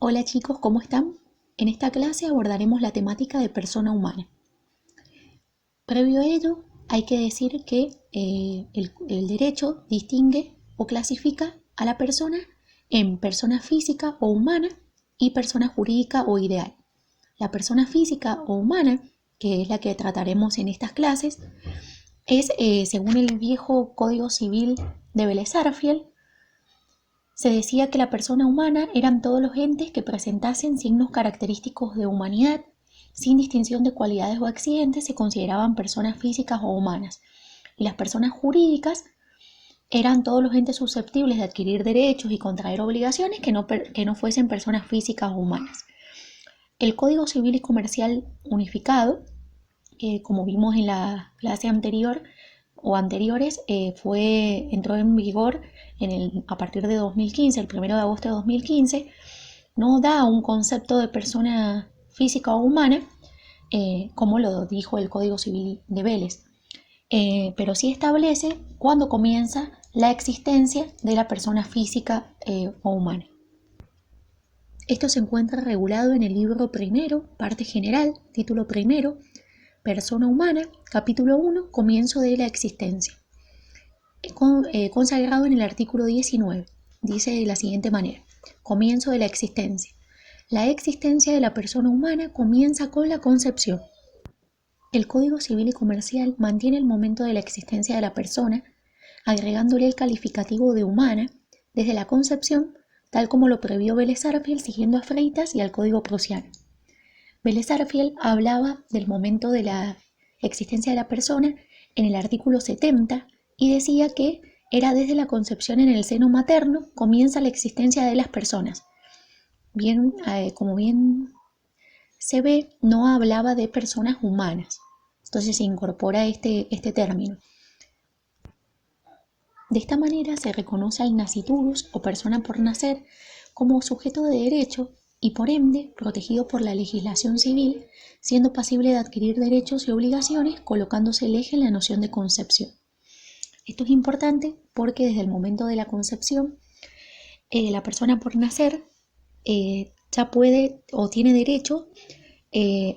Hola chicos, ¿cómo están? En esta clase abordaremos la temática de persona humana. Previo a ello, hay que decir que el derecho distingue o clasifica a la persona en persona física o humana y persona jurídica o ideal. La persona física o humana, que es la que trataremos en estas clases, es, según el viejo Código Civil de Vélez Sarsfield, se decía que la persona humana eran todos los entes que presentasen signos característicos de humanidad, sin distinción de cualidades o accidentes, se consideraban personas físicas o humanas. Y las personas jurídicas eran todos los entes susceptibles de adquirir derechos y contraer obligaciones que no fuesen personas físicas o humanas. El Código Civil y Comercial Unificado, como vimos en la clase anterior o anteriores, entró en vigor a partir de 2015, el 1 de agosto de 2015, no da un concepto de persona física o humana, como lo dijo el Código Civil de Vélez, pero sí establece cuándo comienza la existencia de la persona física o humana. Esto se encuentra regulado en el libro primero, parte general, título primero, Persona humana, capítulo 1, comienzo de la existencia, consagrado en el artículo 19. Dice de la siguiente manera: comienzo de la existencia. La existencia de la persona humana comienza con la concepción. El Código Civil y Comercial mantiene el momento de la existencia de la persona, agregándole el calificativo de humana desde la concepción, tal como lo previó Vélez Sarsfield siguiendo a Freitas y al Código Prusiano. Vélez Sarsfield hablaba del momento de la existencia de la persona en el artículo 70 y decía que era desde la concepción en el seno materno comienza la existencia de las personas. Como bien se ve, no hablaba de personas humanas. Entonces se incorpora este término. De esta manera se reconoce al nasciturus o persona por nacer como sujeto de derecho y por ende protegido por la legislación civil, siendo pasible de adquirir derechos y obligaciones, colocándose el eje en la noción de concepción. Esto es importante porque desde el momento de la concepción, la persona por nacer ya puede o tiene derecho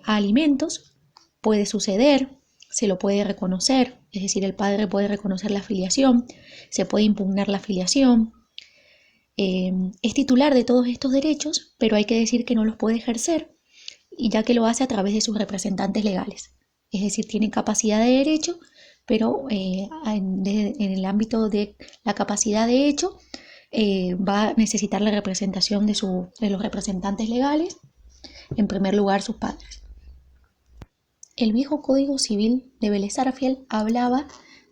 a alimentos, puede suceder, se lo puede reconocer, es decir, el padre puede reconocer la filiación, se puede impugnar la filiación. Es titular de todos estos derechos, pero hay que decir que no los puede ejercer, y ya que lo hace a través de sus representantes legales. Es decir, tiene capacidad de derecho, pero en el ámbito de la capacidad de hecho, va a necesitar la representación de los representantes legales, en primer lugar sus padres. El viejo Código Civil de Vélez Sarsfield hablaba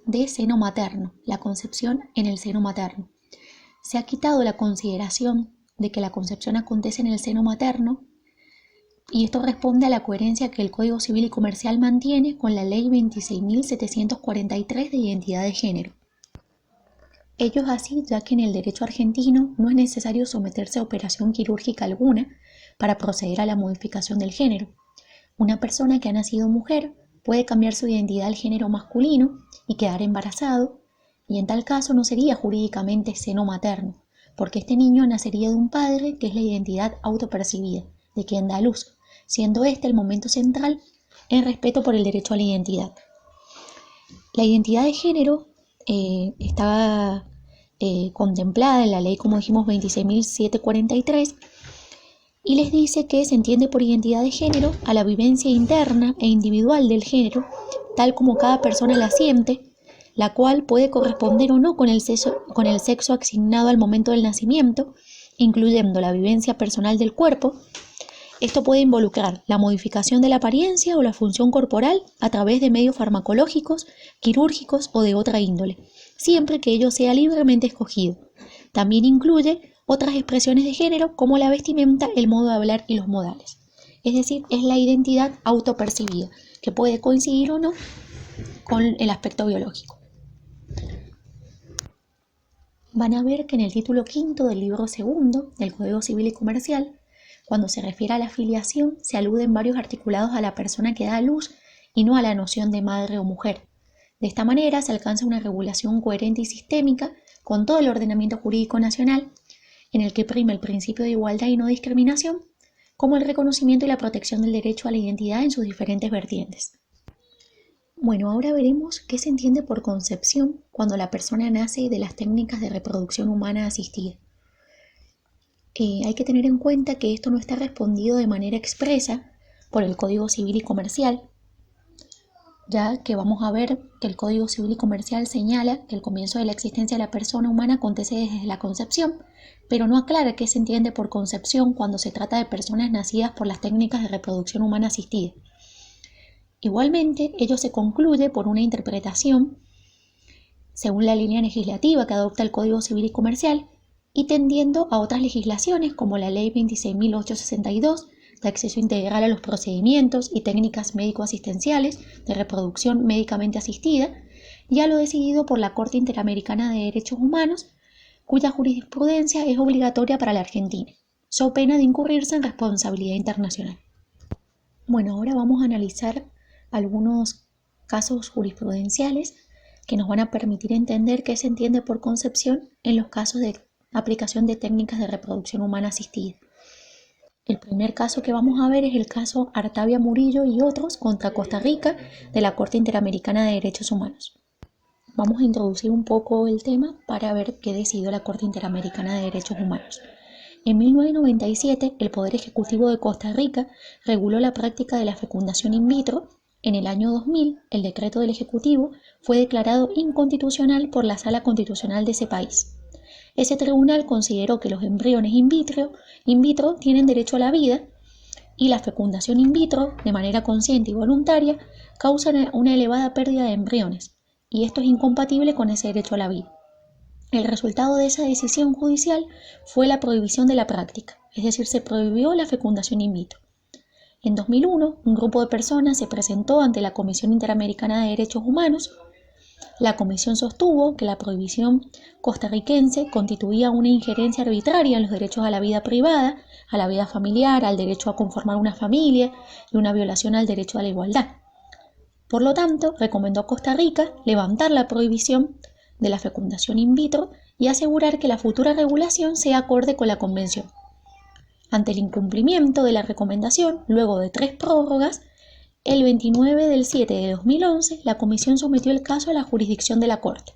de seno materno, la concepción en el seno materno. Se ha quitado la consideración de que la concepción acontece en el seno materno, y esto responde a la coherencia que el Código Civil y Comercial mantiene con la Ley 26.743 de identidad de género. Ello es así, ya que en el derecho argentino no es necesario someterse a operación quirúrgica alguna para proceder a la modificación del género. Una persona que ha nacido mujer puede cambiar su identidad al género masculino y quedar embarazado, y en tal caso no sería jurídicamente seno materno, porque este niño nacería de un padre que es la identidad autopercibida, de quien da luz, siendo este el momento central en respeto por el derecho a la identidad. La identidad de género está contemplada en la ley, como dijimos, 26.743, y les dice que se entiende por identidad de género a la vivencia interna e individual del género, tal como cada persona la siente, la cual puede corresponder o no con el sexo asignado al momento del nacimiento, incluyendo la vivencia personal del cuerpo. Esto puede involucrar la modificación de la apariencia o la función corporal a través de medios farmacológicos, quirúrgicos o de otra índole, siempre que ello sea libremente escogido. También incluye otras expresiones de género como la vestimenta, el modo de hablar y los modales. Es decir, es la identidad autopercibida, que puede coincidir o no con el aspecto biológico. Van a ver que en el título quinto del libro segundo del Código Civil y Comercial, cuando se refiere a la filiación, se aluden varios articulados a la persona que da a luz y no a la noción de madre o mujer. De esta manera se alcanza una regulación coherente y sistémica con todo el ordenamiento jurídico nacional, en el que prima el principio de igualdad y no discriminación, como el reconocimiento y la protección del derecho a la identidad en sus diferentes vertientes. Bueno, ahora veremos qué se entiende por concepción cuando la persona nace de las técnicas de reproducción humana asistida. Hay que tener en cuenta que esto no está respondido de manera expresa por el Código Civil y Comercial, ya que vamos a ver que el Código Civil y Comercial señala que el comienzo de la existencia de la persona humana acontece desde la concepción, pero no aclara qué se entiende por concepción cuando se trata de personas nacidas por las técnicas de reproducción humana asistida. Igualmente, ello se concluye por una interpretación según la línea legislativa que adopta el Código Civil y Comercial y tendiendo a otras legislaciones como la Ley 26.862 de acceso integral a los procedimientos y técnicas médico-asistenciales de reproducción médicamente asistida y a lo decidido por la Corte Interamericana de Derechos Humanos, cuya jurisprudencia es obligatoria para la Argentina, so pena de incurrirse en responsabilidad internacional. Bueno, ahora vamos a analizar algunos casos jurisprudenciales que nos van a permitir entender qué se entiende por concepción en los casos de aplicación de técnicas de reproducción humana asistida. El primer caso que vamos a ver es el caso Artavia Murillo y otros contra Costa Rica de la Corte Interamericana de Derechos Humanos. Vamos a introducir un poco el tema para ver qué decidió la Corte Interamericana de Derechos Humanos. En 1997, el Poder Ejecutivo de Costa Rica reguló la práctica de la fecundación in vitro. En el año 2000, el decreto del Ejecutivo fue declarado inconstitucional por la Sala Constitucional de ese país. Ese tribunal consideró que los embriones in vitro tienen derecho a la vida y la fecundación in vitro, de manera consciente y voluntaria, causa una elevada pérdida de embriones, y esto es incompatible con ese derecho a la vida. El resultado de esa decisión judicial fue la prohibición de la práctica, es decir, se prohibió la fecundación in vitro. En 2001, un grupo de personas se presentó ante la Comisión Interamericana de Derechos Humanos. La comisión sostuvo que la prohibición costarricense constituía una injerencia arbitraria en los derechos a la vida privada, a la vida familiar, al derecho a conformar una familia y una violación al derecho a la igualdad. Por lo tanto, recomendó a Costa Rica levantar la prohibición de la fecundación in vitro y asegurar que la futura regulación sea acorde con la Convención. Ante el incumplimiento de la recomendación, luego de 3 prórrogas, el 29 del 7 de 2011, la Comisión sometió el caso a la jurisdicción de la Corte.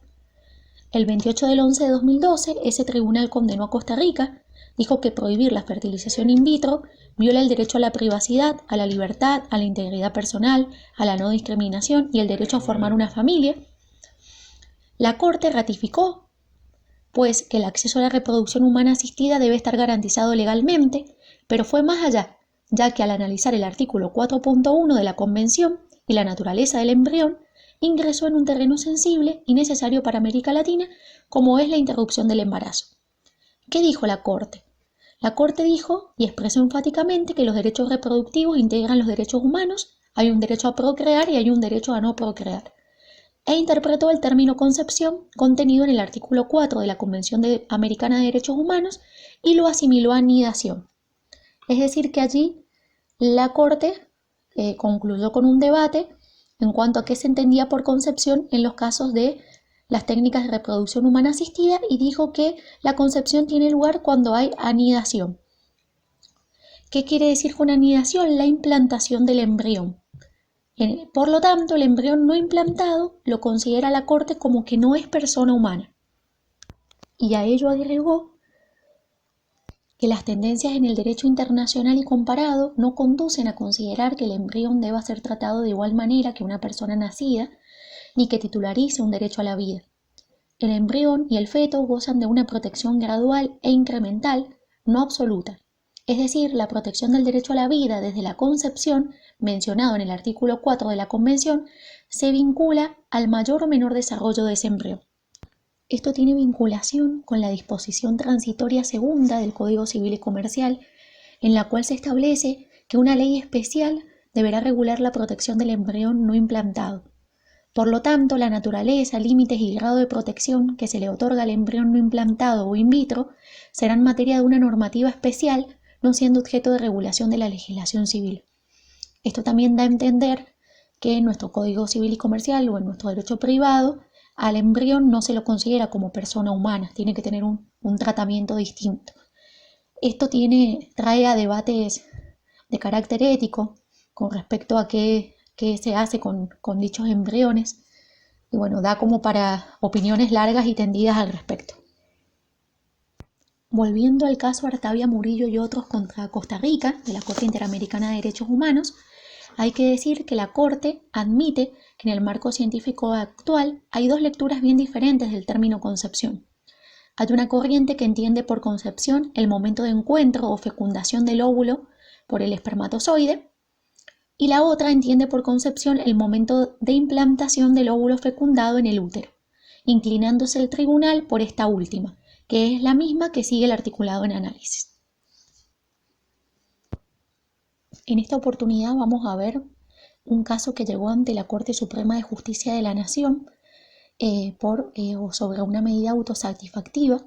El 28 del 11 de 2012, ese tribunal condenó a Costa Rica, dijo que prohibir la fertilización in vitro viola el derecho a la privacidad, a la libertad, a la integridad personal, a la no discriminación y el derecho a formar una familia. La Corte ratificó, pues, que el acceso a la reproducción humana asistida debe estar garantizado legalmente, pero fue más allá, ya que al analizar el artículo 4.1 de la Convención y la naturaleza del embrión, ingresó en un terreno sensible y necesario para América Latina, como es la interrupción del embarazo. ¿Qué dijo la Corte? La Corte dijo y expresó enfáticamente que los derechos reproductivos integran los derechos humanos, hay un derecho a procrear y hay un derecho a no procrear, e interpretó el término concepción contenido en el artículo 4 de la Convención Americana de Derechos Humanos y lo asimiló a nidación. Es decir, que allí la Corte concluyó con un debate en cuanto a qué se entendía por concepción en los casos de las técnicas de reproducción humana asistida y dijo que la concepción tiene lugar cuando hay anidación. ¿Qué quiere decir con anidación? La implantación del embrión. Por lo tanto, el embrión no implantado lo considera la Corte como que no es persona humana. Y a ello agregó que las tendencias en el derecho internacional y comparado no conducen a considerar que el embrión deba ser tratado de igual manera que una persona nacida, ni que titularice un derecho a la vida. El embrión y el feto gozan de una protección gradual e incremental, no absoluta. Es decir, la protección del derecho a la vida desde la concepción, mencionado en el artículo 4 de la Convención, se vincula al mayor o menor desarrollo de ese embrión. Esto tiene vinculación con la disposición transitoria segunda del Código Civil y Comercial, en la cual se establece que una ley especial deberá regular la protección del embrión no implantado. Por lo tanto, la naturaleza, límites y grado de protección que se le otorga al embrión no implantado o in vitro serán materia de una normativa especial, no siendo objeto de regulación de la legislación civil. Esto también da a entender que en nuestro Código Civil y Comercial o en nuestro derecho privado, al embrión no se lo considera como persona humana, tiene que tener un tratamiento distinto. Esto trae a debates de carácter ético con respecto a qué se hace con dichos embriones. Y bueno, da como para opiniones largas y tendidas al respecto. Volviendo al caso Artavia Murillo y otros contra Costa Rica, de la Corte Interamericana de Derechos Humanos, hay que decir que la Corte admite que en el marco científico actual hay dos lecturas bien diferentes del término concepción. Hay una corriente que entiende por concepción el momento de encuentro o fecundación del óvulo por el espermatozoide, y la otra entiende por concepción el momento de implantación del óvulo fecundado en el útero, inclinándose el tribunal por esta última, que es la misma que sigue el articulado en análisis. En esta oportunidad vamos a ver un caso que llegó ante la Corte Suprema de Justicia de la Nación sobre una medida autosatisfactiva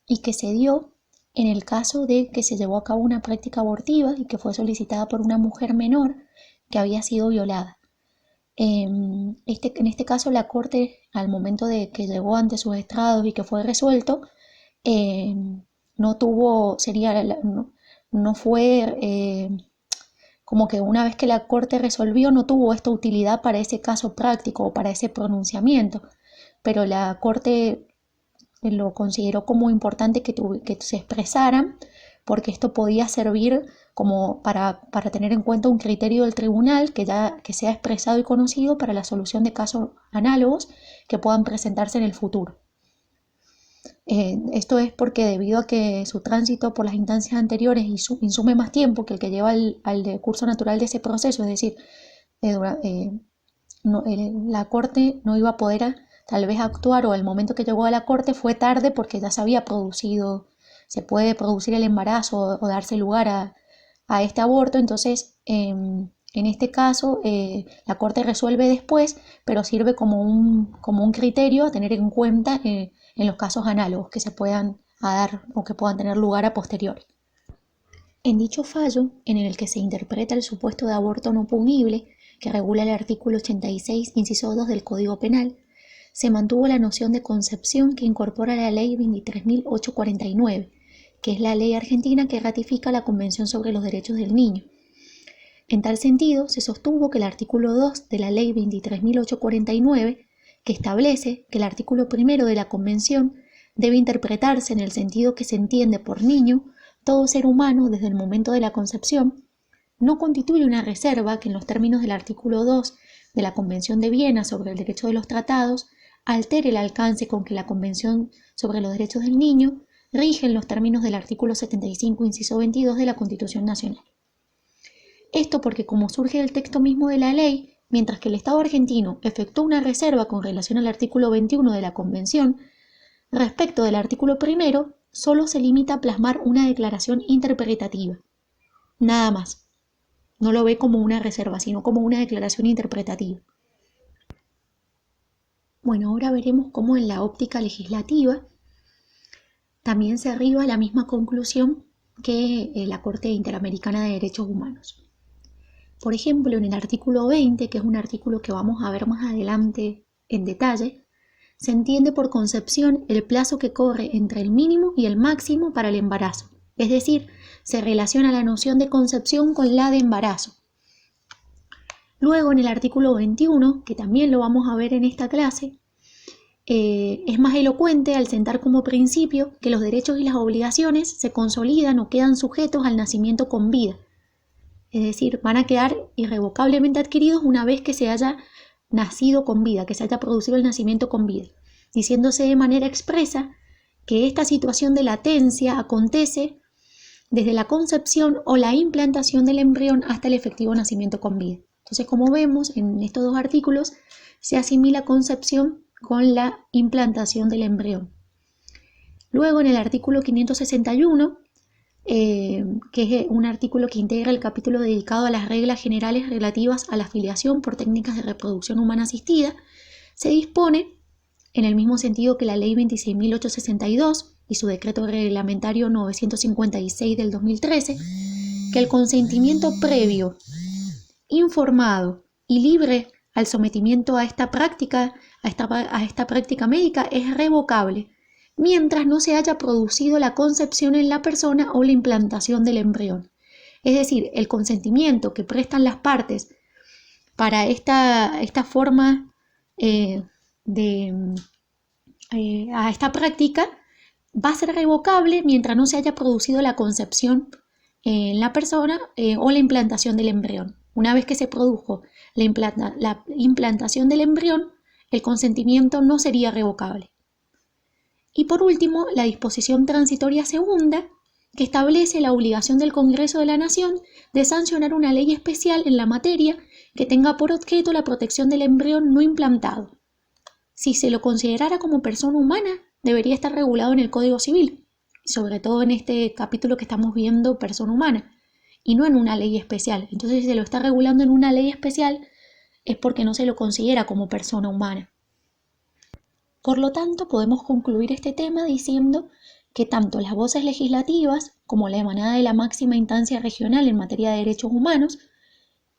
y que se dio en el caso de que se llevó a cabo una práctica abortiva y que fue solicitada por una mujer menor que había sido violada. En este caso la Corte, al momento de que llegó ante sus estrados y que fue resuelto, no fue como que una vez que la Corte resolvió no tuvo esta utilidad para ese caso práctico o para ese pronunciamiento, pero la Corte lo consideró como importante que se expresaran, porque esto podía servir como para tener en cuenta un criterio del tribunal que sea expresado y conocido para la solución de casos análogos que puedan presentarse en el futuro. Esto es porque debido a que su tránsito por las instancias anteriores insume más tiempo que el que lleva al curso natural de ese proceso, es decir, la Corte no iba a poder tal vez actuar, o el momento que llegó a la Corte fue tarde porque ya se puede producir el embarazo o darse lugar a este aborto. Entonces en este caso la Corte resuelve después, pero sirve como un criterio a tener en cuenta en los casos análogos que se puedan dar o que puedan tener lugar a posteriori. En dicho fallo, en el que se interpreta el supuesto de aborto no punible, que regula el artículo 86, inciso 2 del Código Penal, se mantuvo la noción de concepción que incorpora la Ley 23.849, que es la ley argentina que ratifica la Convención sobre los Derechos del Niño. En tal sentido, se sostuvo que el artículo 2 de la Ley 23.849, que establece que el artículo 1 de la Convención debe interpretarse en el sentido que se entiende por niño todo ser humano desde el momento de la concepción, no constituye una reserva que en los términos del artículo 2 de la Convención de Viena sobre el derecho de los tratados altere el alcance con que la Convención sobre los Derechos del Niño rige en los términos del artículo 75, inciso 22 de la Constitución Nacional. Esto porque, como surge del texto mismo de la ley, mientras que el Estado argentino efectuó una reserva con relación al artículo 21 de la Convención, respecto del artículo 1, solo se limita a plasmar una declaración interpretativa. Nada más. No lo ve como una reserva, sino como una declaración interpretativa. Bueno, ahora veremos cómo en la óptica legislativa también se arriba a la misma conclusión que la Corte Interamericana de Derechos Humanos. Por ejemplo, en el artículo 20, que es un artículo que vamos a ver más adelante en detalle, se entiende por concepción el plazo que corre entre el mínimo y el máximo para el embarazo, es decir, se relaciona la noción de concepción con la de embarazo. Luego, en el artículo 21, que también lo vamos a ver en esta clase, es más elocuente al sentar como principio que los derechos y las obligaciones se consolidan o quedan sujetos al nacimiento con vida. Es decir, van a quedar irrevocablemente adquiridos una vez que se haya nacido con vida, que se haya producido el nacimiento con vida, diciéndose de manera expresa que esta situación de latencia acontece desde la concepción o la implantación del embrión hasta el efectivo nacimiento con vida. Entonces, como vemos en estos dos artículos, se asimila concepción con la implantación del embrión. Luego, en el artículo 561, que es un artículo que integra el capítulo dedicado a las reglas generales relativas a la filiación por técnicas de reproducción humana asistida, se dispone, en el mismo sentido que la Ley 26.862 y su decreto reglamentario 956 del 2013, que el consentimiento previo, informado y libre al sometimiento a esta práctica médica es revocable mientras no se haya producido la concepción en la persona o la implantación del embrión. Es decir, el consentimiento que prestan las partes para esta forma a esta práctica va a ser revocable mientras no se haya producido la concepción en la persona o la implantación del embrión. Una vez que se produjo la implantación del embrión, el consentimiento no sería revocable. Y por último, la disposición transitoria segunda, que establece la obligación del Congreso de la Nación de sancionar una ley especial en la materia que tenga por objeto la protección del embrión no implantado. Si se lo considerara como persona humana, debería estar regulado en el Código Civil, sobre todo en este capítulo que estamos viendo, persona humana, y no en una ley especial. Entonces, si se lo está regulando en una ley especial, es porque no se lo considera como persona humana. Por lo tanto, podemos concluir este tema diciendo que tanto las voces legislativas como la emanada de la máxima instancia regional en materia de derechos humanos,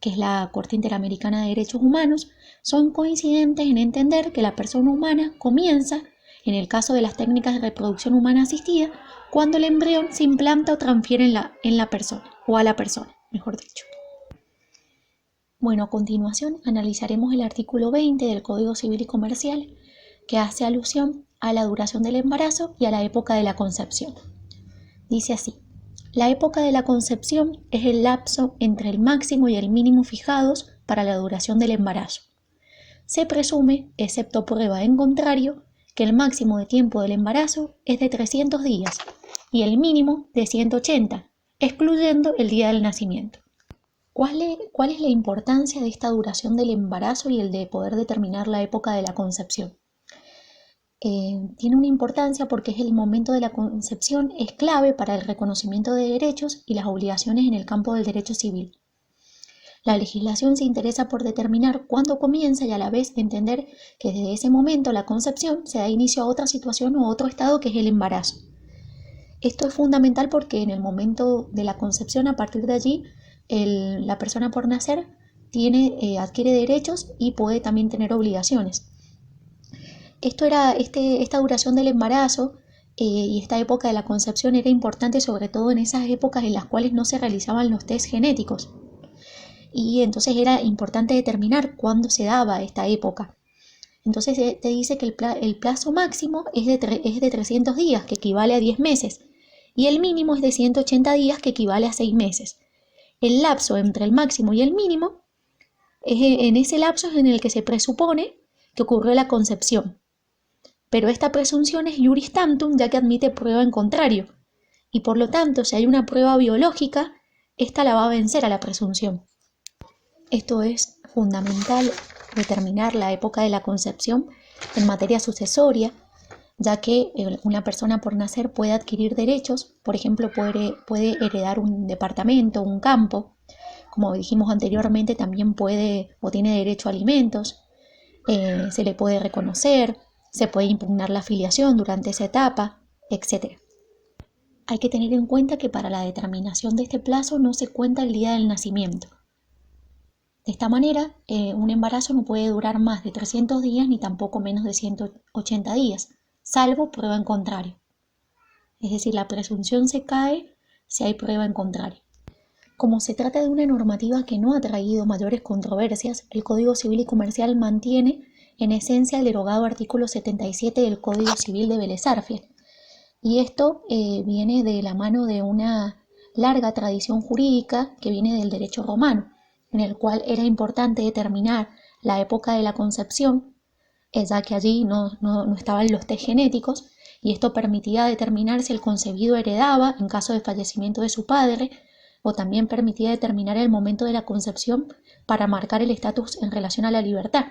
que es la Corte Interamericana de Derechos Humanos, son coincidentes en entender que la persona humana comienza, en el caso de las técnicas de reproducción humana asistida, cuando el embrión se implanta o transfiere en la persona, o a la persona, mejor dicho. Bueno, a continuación analizaremos el artículo 20 del Código Civil y Comercial, que hace alusión a la duración del embarazo y a la época de la concepción. Dice así: la época de la concepción es el lapso entre el máximo y el mínimo fijados para la duración del embarazo. Se presume, excepto prueba en contrario, que el máximo de tiempo del embarazo es de 300 días y el mínimo de 180, excluyendo el día del nacimiento. ¿Cuál es la importancia de esta duración del embarazo y el de poder determinar la época de la concepción? Tiene una importancia porque es el momento de la concepción, es clave para el reconocimiento de derechos y las obligaciones en el campo del derecho civil. La legislación se interesa por determinar cuándo comienza y a la vez entender que desde ese momento la concepción se da inicio a otra situación o otro estado que es el embarazo. Esto es fundamental porque en el momento de la concepción, a partir de allí, la persona por nacer adquiere derechos y puede también tener obligaciones. Esta duración del embarazo y esta época de la concepción era importante sobre todo en esas épocas en las cuales no se realizaban los test genéticos. Y entonces era importante determinar cuándo se daba esta época. Entonces te dice que el plazo máximo es de 300 días, que equivale a 10 meses, y el mínimo es de 180 días, que equivale a 6 meses. El lapso entre el máximo y el mínimo, en ese lapso es en el que se presupone que ocurrió la concepción. Pero esta presunción es iuris tantum, ya que admite prueba en contrario, y por lo tanto, si hay una prueba biológica, esta la va a vencer a la presunción. Esto es fundamental, determinar la época de la concepción en materia sucesoria, ya que una persona por nacer puede adquirir derechos, por ejemplo, puede heredar un departamento, un campo, como dijimos anteriormente, también puede o tiene derecho a alimentos, se le puede reconocer, se puede impugnar la filiación durante esa etapa, etc. Hay que tener en cuenta que para la determinación de este plazo no se cuenta el día del nacimiento. De esta manera, un embarazo no puede durar más de 300 días ni tampoco menos de 180 días, salvo prueba en contrario. Es decir, la presunción se cae si hay prueba en contrario. Como se trata de una normativa que no ha traído mayores controversias, el Código Civil y Comercial mantiene en esencia el derogado artículo 77 del Código Civil de Vélez Sarsfield. Y esto viene de la mano de una larga tradición jurídica que viene del derecho romano, en el cual era importante determinar la época de la concepción, ya que allí no estaban los test genéticos, y esto permitía determinar si el concebido heredaba en caso de fallecimiento de su padre, o también permitía determinar el momento de la concepción para marcar el estatus en relación a la libertad,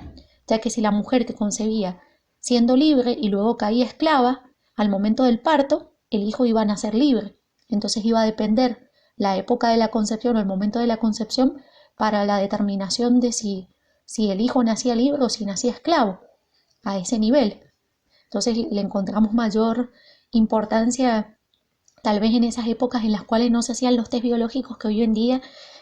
ya que si la mujer que concebía siendo libre y luego caía esclava, al momento del parto, el hijo iba a nacer libre. Entonces iba a depender la época de la concepción o el momento de la concepción para la determinación de si el hijo nacía libre o si nacía esclavo, a ese nivel. Entonces le encontramos mayor importancia tal vez en esas épocas en las cuales no se hacían los test biológicos que hoy en día,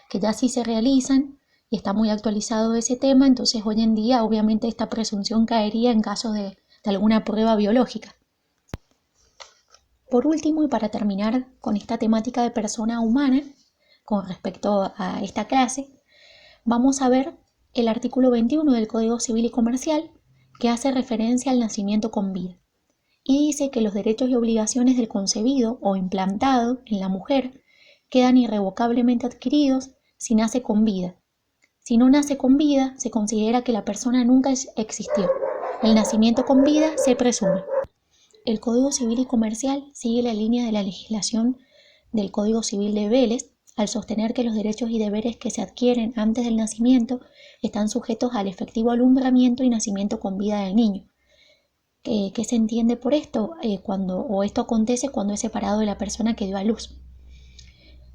que ya sí se realizan, y está muy actualizado ese tema. Entonces hoy en día obviamente esta presunción caería en caso de alguna prueba biológica. Por último, y para terminar con esta temática de persona humana, con respecto a esta clase, vamos a ver el artículo 21 del Código Civil y Comercial, que hace referencia al nacimiento con vida, y dice que los derechos y obligaciones del concebido o implantado en la mujer quedan irrevocablemente adquiridos si nace con vida. Si no nace con vida, se considera que la persona nunca existió. El nacimiento con vida se presume. El Código Civil y Comercial sigue la línea de la legislación del Código Civil de Vélez al sostener que los derechos y deberes que se adquieren antes del nacimiento están sujetos al efectivo alumbramiento y nacimiento con vida del niño. ¿Qué se entiende por esto? Esto acontece cuando es separado de la persona que dio a luz.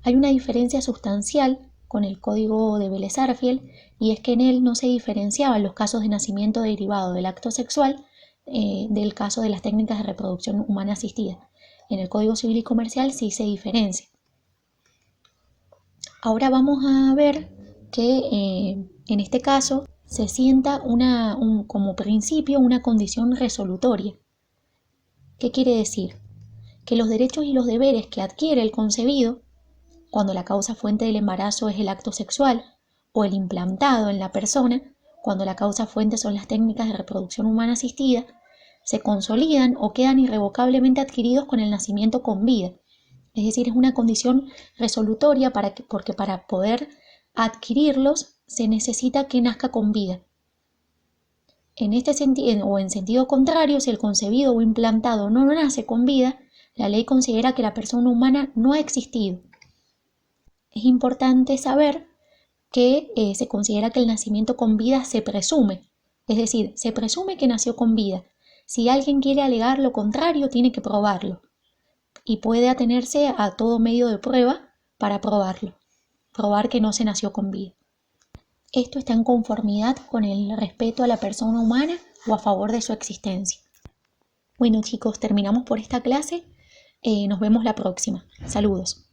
Hay una diferencia sustancial con el Código de Vélez-Sarsfield, y es que en él no se diferenciaban los casos de nacimiento derivado del acto sexual del caso de las técnicas de reproducción humana asistida. En el Código Civil y Comercial sí se diferencia. Ahora vamos a ver que en este caso se sienta como principio una condición resolutoria. ¿Qué quiere decir? Que los derechos y los deberes que adquiere el concebido, cuando la causa fuente del embarazo es el acto sexual, o el implantado en la persona, cuando la causa fuente son las técnicas de reproducción humana asistida, se consolidan o quedan irrevocablemente adquiridos con el nacimiento con vida. Es decir, es una condición resolutoria porque para poder adquirirlos se necesita que nazca con vida. En este sentido, o en sentido contrario, si el concebido o implantado no nace con vida, la ley considera que la persona humana no ha existido. Es importante saber que se considera que el nacimiento con vida se presume, es decir, se presume que nació con vida. Si alguien quiere alegar lo contrario, tiene que probarlo, y puede atenerse a todo medio de prueba para probarlo, probar que no se nació con vida. Esto está en conformidad con el respeto a la persona humana o a favor de su existencia. Bueno chicos, terminamos por esta clase. Nos vemos la próxima. Saludos.